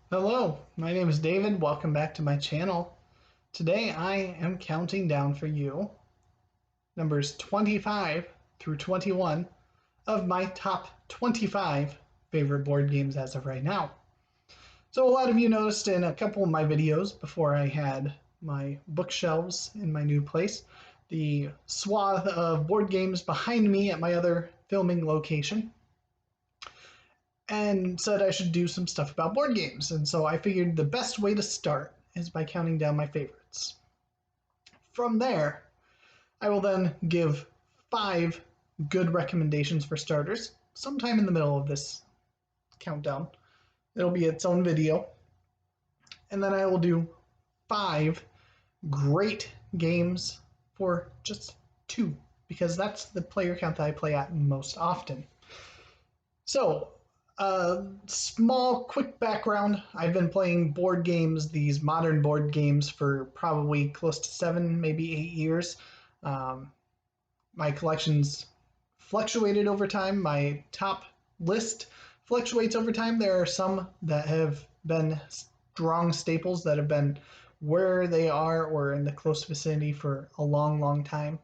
Hello, my name is David. Welcome back to my channel. Today I am counting down for you numbers 25 through 21 of my top 25 favorite board games as of right now. So a lot of you noticed in a couple of my videos before I had my bookshelves in my new place, the swath of board games behind me at my other filming location, and said I should do some stuff about board games. And so I figured the best way to start is by counting down my favorites. From there, I will then give 5 good recommendations for starters sometime in the middle of this countdown. It'll be its own video. And then I will do 5 great games for just 2, because that's the player count that I play at most often. So, small, quick background. I've been playing board games, these modern board games, for probably close to 7, maybe 8 years. My collections fluctuated over time. My top list fluctuates over time. There are some that have been strong staples that have been where they are or in the close vicinity for a long, long time.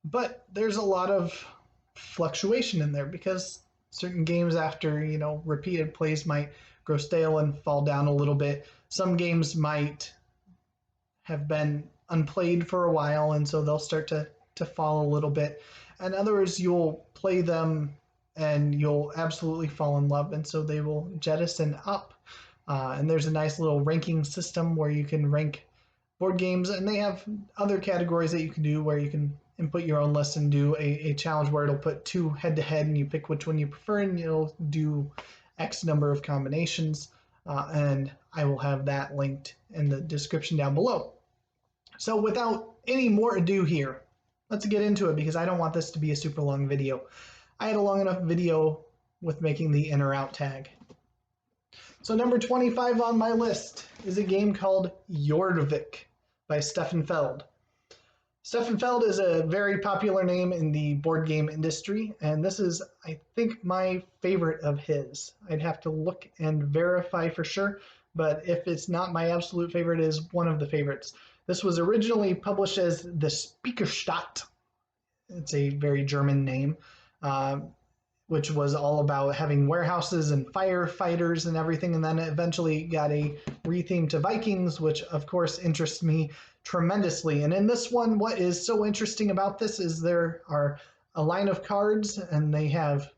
But there's a lot of fluctuation in there because certain games, after repeated plays, might grow stale and fall down a little bit. Some games might have been unplayed for a while, and so they'll start to fall a little bit. And others, you'll play them and you'll absolutely fall in love, and so they will jettison up. And there's a nice little ranking system where you can rank board games, and they have other categories that you can do where you can input your own list and do a challenge where it'll put 2 head to head and you pick which one you prefer, and it'll do X number of combinations. And I will have that linked in the description down below. So without any more ado here, let's get into it, because I don't want this to be a super long video. I had a long enough video with making the in or out tag. So number 25 on my list is a game called Jorvik by Stefan Feld. Stefan Feld is a very popular name in the board game industry, and this is, I think, my favorite of his. I'd have to look and verify for sure, but if it's not my absolute favorite, it is one of the favorites. This was originally published as the Speicherstadt. It's a very German name, which was all about having warehouses and firefighters and everything, and then it eventually got a retheme to Vikings, which of course interests me tremendously. And in this one, what is so interesting about this is there are a line of cards, and they have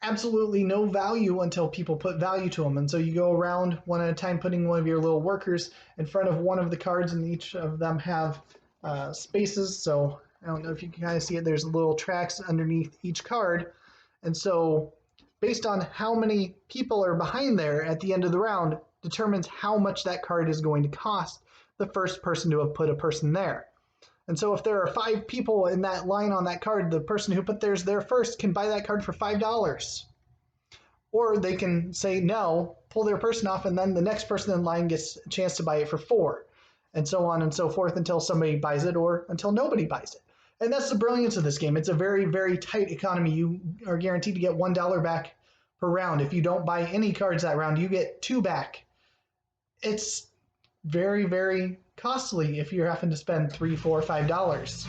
absolutely no value until people put value to them. And so you go around one at a time, putting one of your little workers in front of one of the cards, and each of them have spaces. So I don't know if you can kind of see it. There's little tracks underneath each card. And so based on how many people are behind there at the end of the round determines how much that card is going to cost the first person to have put a person there. And so if there are 5 people in that line on that card, the person who put theirs there first can buy that card for $5. Or they can say no, pull their person off, and then the next person in line gets a chance to buy it for $4. And so on and so forth until somebody buys it or until nobody buys it. And that's the brilliance of this game. It's a very, very tight economy. You are guaranteed to get $1 back per round. If you don't buy any cards that round, you get 2 back. It's very, very costly if you're having to spend $3, $4, $5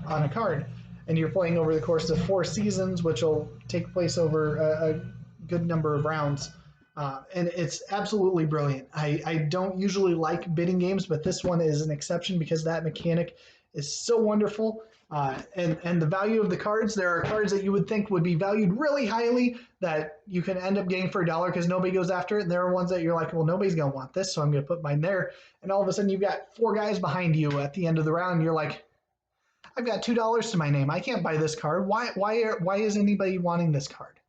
on a card. And you're playing over the course of 4 seasons, which will take place over a good number of rounds. And it's absolutely brilliant. I don't usually like bidding games, but this one is an exception because that mechanic is so wonderful. And the value of the cards, there are cards that you would think would be valued really highly that you can end up getting for $1 because nobody goes after it. And there are ones that you're like, well, nobody's going to want this, so I'm going to put mine there. And all of a sudden you've got 4 guys behind you at the end of the round. And you're like, I've got $2 to my name. I can't buy this card. Why is anybody wanting this card?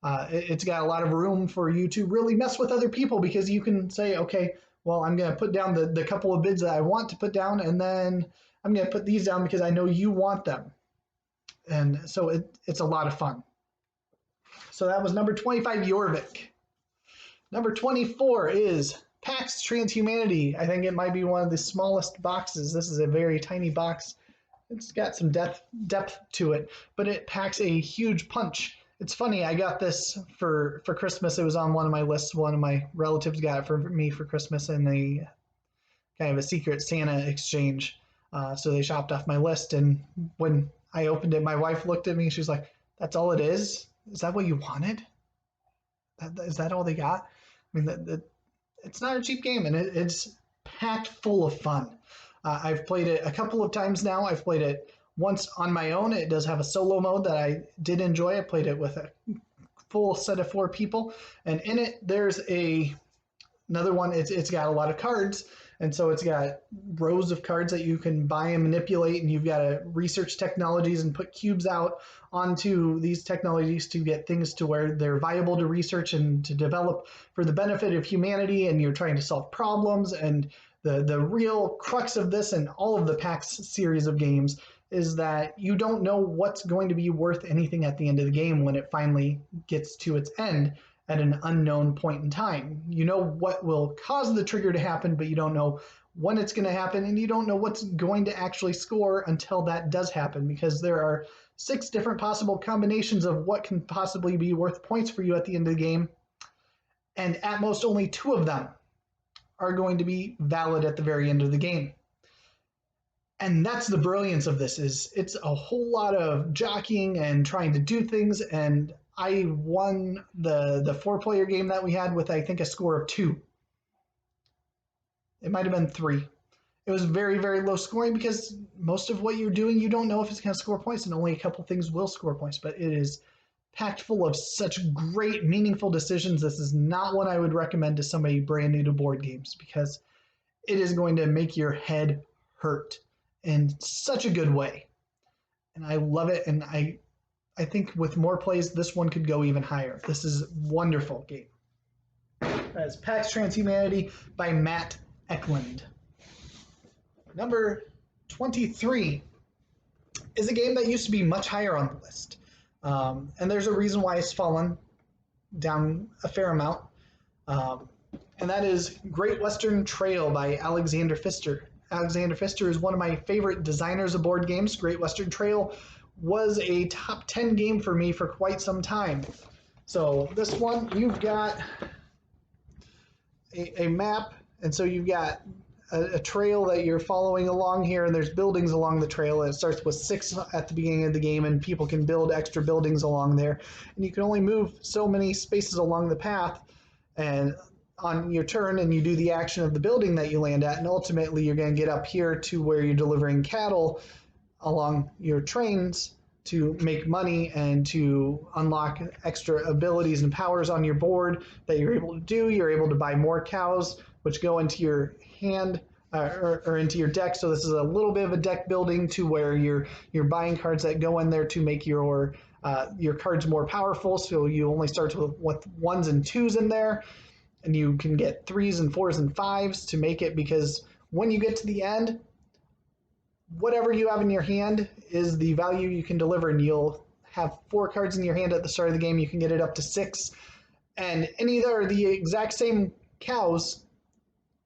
It's got a lot of room for you to really mess with other people, because you can say, okay, well, I'm going to put down the couple of bids that I want to put down, and then I'm going to put these down because I know you want them. And so it's a lot of fun. So that was number 25, Jorvik. Number 24 is Pax Transhumanity. I think it might be one of the smallest boxes. This is a very tiny box. It's got some depth to it, but it packs a huge punch. It's funny, I got this for Christmas. It was on one of my lists. One of my relatives got it for me for Christmas in a kind of a secret Santa exchange. So they shopped off my list, and when I opened it, my wife looked at me and she was like, "That's all it is? Is that what you wanted? Is that all they got?" I mean, it's not a cheap game, and it's packed full of fun. I've played it a couple of times now. I've played it once on my own. It does have a solo mode that I did enjoy. I played it with a full set of 4 people, and in it there's another one. It's got a lot of cards, and so it's got rows of cards that you can buy and manipulate, and you've got to research technologies and put cubes out onto these technologies to get things to where they're viable to research and to develop for the benefit of humanity, and you're trying to solve problems. And the real crux of this and all of the PAX series of games is that you don't know what's going to be worth anything at the end of the game when it finally gets to its end at an unknown point in time. You know what will cause the trigger to happen, but you don't know when it's going to happen, and you don't know what's going to actually score until that does happen, because there are 6 different possible combinations of what can possibly be worth points for you at the end of the game, and at most only 2 of them are going to be valid at the very end of the game. And that's the brilliance of this, is it's a whole lot of jockeying and trying to do things. And I won the 4-player game that we had with, I think, a score of 2. It might have been 3. It was very, very low scoring because most of what you're doing, you don't know if it's going to score points, and only a couple things will score points. But it is packed full of such great, meaningful decisions. This is not one I would recommend to somebody brand new to board games, because it is going to make your head hurt in such a good way. And I love it, and I think with more plays, this one could go even higher. This is a wonderful game. That's Pax Transhumanity by Matt Eklund. Number 23 is a game that used to be much higher on the list. And there's a reason why it's fallen down a fair amount. And that is Great Western Trail by Alexander Pfister. Alexander Pfister is one of my favorite designers of board games. Great Western Trail was a top 10 game for me for quite some time. So this one, you've got a map, and so you've got a trail that you're following along here, and there's buildings along the trail, and it starts with 6 at the beginning of the game, and people can build extra buildings along there, and you can only move so many spaces along the path and on your turn, and you do the action of the building that you land at, and ultimately you're going to get up here to where you're delivering cattle along your trains to make money and to unlock extra abilities and powers on your board that you're able to do. You're able to buy more cows, which go into your hand or into your deck. So this is a little bit of a deck building to where you're buying cards that go in there to make your cards more powerful. So you only start with 1s and 2s in there, and you can get 3s and 4s and 5s to make it, because when you get to the end, whatever you have in your hand is the value you can deliver, and you'll have 4 cards in your hand at the start of the game. You can get it up to 6, and any that are the exact same cows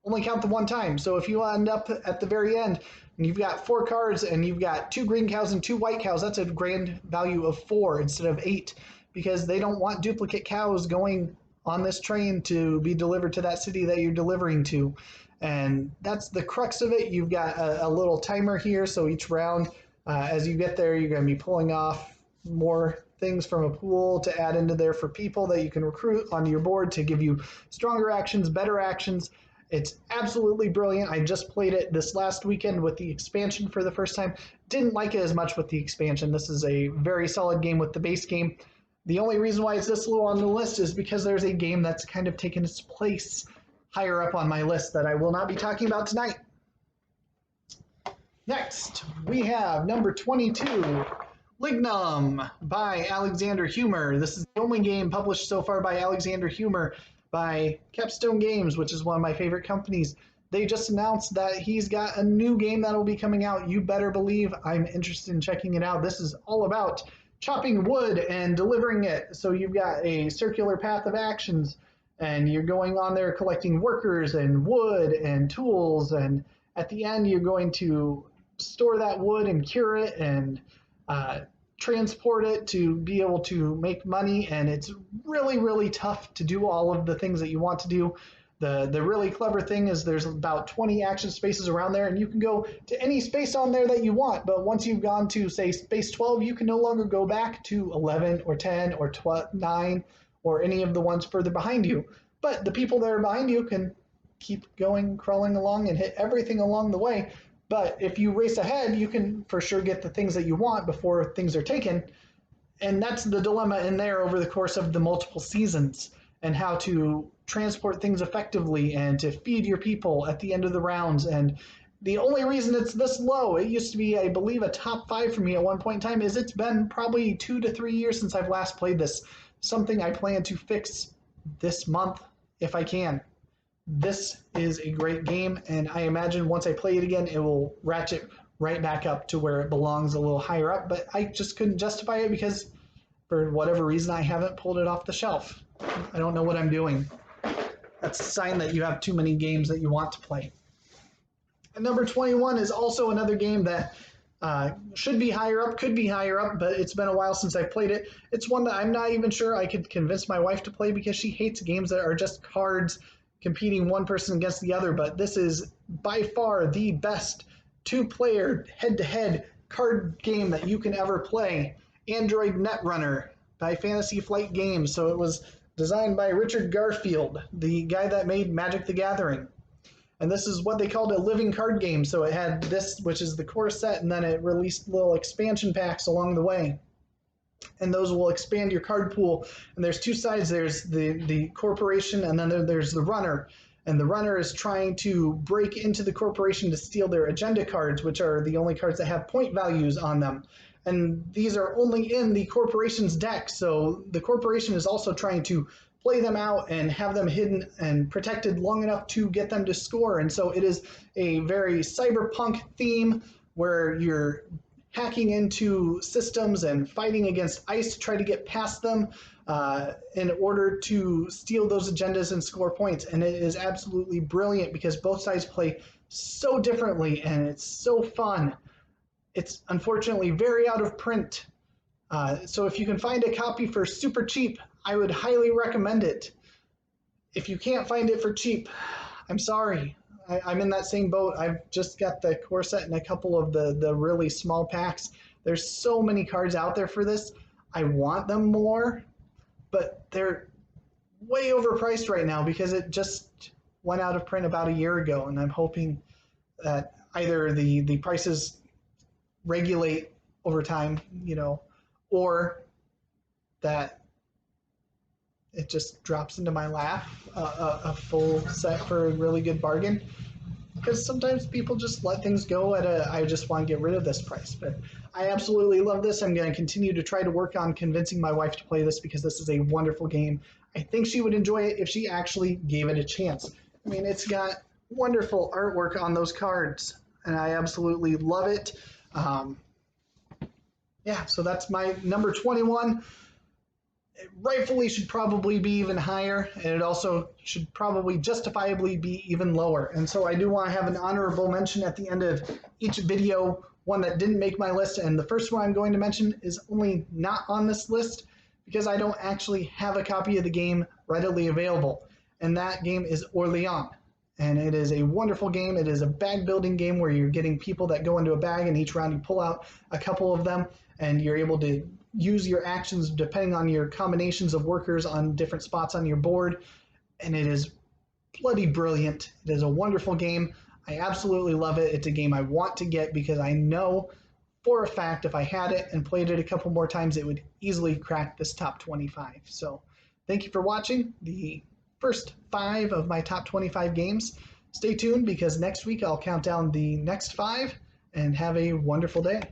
only count the 1 time. So if you end up at the very end and you've got 4 cards and you've got 2 green cows and 2 white cows, that's a grand value of 4 instead of 8, because they don't want duplicate cows going on this train to be delivered to that city that you're delivering to. And that's the crux of it. You've got a little timer here, so each round, as you get there, you're going to be pulling off more things from a pool to add into there for people that you can recruit onto your board to give you stronger actions, better actions. It's absolutely brilliant. I just played it this last weekend with the expansion for the first time. Didn't like it as much with the expansion. This is a very solid game with the base game. The only reason why it's this low on the list is because there's a game that's kind of taken its place higher up on my list that I will not be talking about tonight. Next, we have number 22, Lignum by Alexander Humer. This is the only game published so far by Alexander Humer by Capstone Games, which is one of my favorite companies. They just announced that he's got a new game that will be coming out. You better believe I'm interested in checking it out. This is all about chopping wood and delivering it. So you've got a circular path of actions, and you're going on there collecting workers and wood and tools, and at the end you're going to store that wood and cure it and transport it to be able to make money, and it's really, really tough to do all of the things that you want to do. The really clever thing is there's about 20 action spaces around there, and you can go to any space on there that you want. But once you've gone to, say, space 12, you can no longer go back to 11 or 10 or 9 or any of the ones further behind you. But the people that are behind you can keep going, crawling along, and hit everything along the way. But if you race ahead, you can for sure get the things that you want before things are taken. And that's the dilemma in there over the course of the multiple seasons, and how to transport things effectively and to feed your people at the end of the rounds. And the only reason it's this low, it used to be, I believe, a top 5 for me at one point in time, is it's been probably 2 to 3 years since I've last played this. Something I plan to fix this month if I can. This is a great game, and I imagine once I play it again, it will ratchet right back up to where it belongs, a little higher up. But I just couldn't justify it because, for whatever reason, I haven't pulled it off the shelf. I don't know what I'm doing. That's a sign that you have too many games that you want to play. And number 21 is also another game that should be higher up, could be higher up, but it's been a while since I've played it. It's one that I'm not even sure I could convince my wife to play because she hates games that are just cards competing one person against the other. But this is by far the best 2-player head-to-head card game that you can ever play. Android Netrunner by Fantasy Flight Games. So it was designed by Richard Garfield, the guy that made Magic the Gathering. And this is what they called a living card game. So it had this, which is the core set, and then it released little expansion packs along the way. And those will expand your card pool. And there's 2 sides. There's the corporation, and then there's the runner. And the runner is trying to break into the corporation to steal their agenda cards, which are the only cards that have point values on them. And these are only in the corporation's deck, so the corporation is also trying to play them out and have them hidden and protected long enough to get them to score. And so it is a very cyberpunk theme where you're hacking into systems and fighting against ICE to try to get past them in order to steal those agendas and score points. And it is absolutely brilliant because both sides play so differently, and it's so fun. It's unfortunately very out of print. So if you can find a copy for super cheap, I would highly recommend it. If you can't find it for cheap, I'm sorry. I'm in that same boat. I've just got the core set and a couple of the really small packs. There's so many cards out there for this. I want them more, but they're way overpriced right now because it just went out of print about a year ago, and I'm hoping that either the prices regulate over time, or that it just drops into my lap, a full set for a really good bargain. Because sometimes people just let things go at I just want to get rid of this price. But I absolutely love this. I'm going to continue to try to work on convincing my wife to play this because this is a wonderful game. I think she would enjoy it if she actually gave it a chance. I mean, it's got wonderful artwork on those cards, and I absolutely love it. Yeah, so that's my number 21. It rightfully should probably be even higher, and it also should probably justifiably be even lower. And so I do want to have an honorable mention at the end of each video, one that didn't make my list. And the first one I'm going to mention is only not on this list because I don't actually have a copy of the game readily available. And that game is Orleans. And it is a wonderful game. It is a bag building game where you're getting people that go into a bag, and each round you pull out a couple of them, and you're able to use your actions depending on your combinations of workers on different spots on your board. And it is bloody brilliant. It is a wonderful game. I absolutely love it. It's a game I want to get because I know for a fact if I had it and played it a couple more times, it would easily crack this top 25. So thank you for watching the first 5 of my top 25 games. Stay tuned because next week I'll count down the next 5, and have a wonderful day.